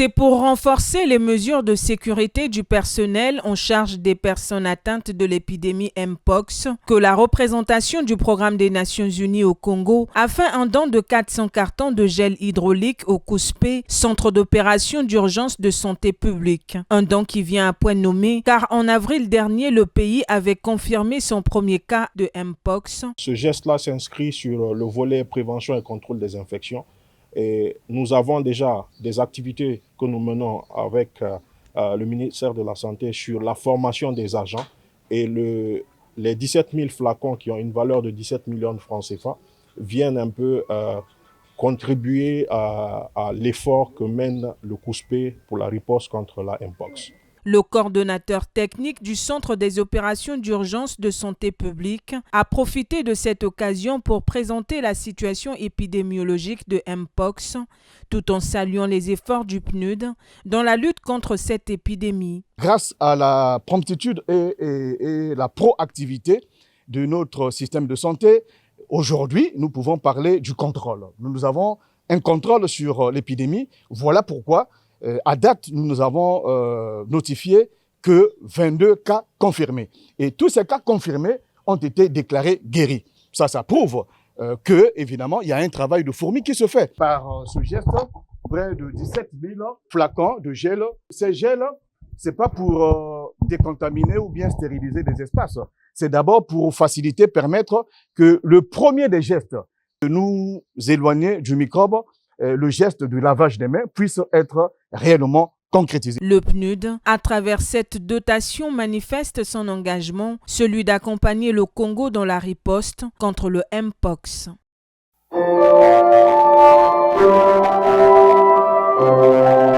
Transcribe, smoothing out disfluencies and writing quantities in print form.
C'est pour renforcer les mesures de sécurité du personnel en charge des personnes atteintes de l'épidémie Mpox que la représentation du Programme des Nations Unies au Congo a fait un don de 400 cartons de gel hydraulique au COUSPE, Centre d'opération d'urgence de santé publique. Un don qui vient à point nommé car en avril dernier, le pays avait confirmé son premier cas de Mpox. Ce geste-là s'inscrit sur le volet prévention et contrôle des infections. Et nous avons déjà des activités que nous menons avec le ministère de la Santé sur la formation des agents et les 17 000 flacons qui ont une valeur de 17 millions de francs CFA viennent un peu contribuer à l'effort que mène le COUSPE pour la riposte contre la Mpox. Le coordonnateur technique du Centre des opérations d'urgence de santé publique a profité de cette occasion pour présenter la situation épidémiologique de Mpox, tout en saluant les efforts du PNUD dans la lutte contre cette épidémie. Grâce à la promptitude et la proactivité de notre système de santé, aujourd'hui, nous pouvons parler du contrôle. Nous avons un contrôle sur l'épidémie. Voilà pourquoi à date, nous avons notifié que 22 cas confirmés. Et tous ces cas confirmés ont été déclarés guéris. Ça prouve que, évidemment, il y a un travail de fourmi qui se fait. Par ce geste, près de 17 000 flacons de gel. Ces gels, ce n'est pas pour décontaminer ou bien stériliser des espaces. C'est d'abord pour faciliter, permettre que le premier des gestes, de nous éloigner du microbe, le geste du lavage des mains puisse être réellement concrétisé. Le PNUD, à travers cette dotation, manifeste son engagement, celui d'accompagner le Congo dans la riposte contre le Mpox.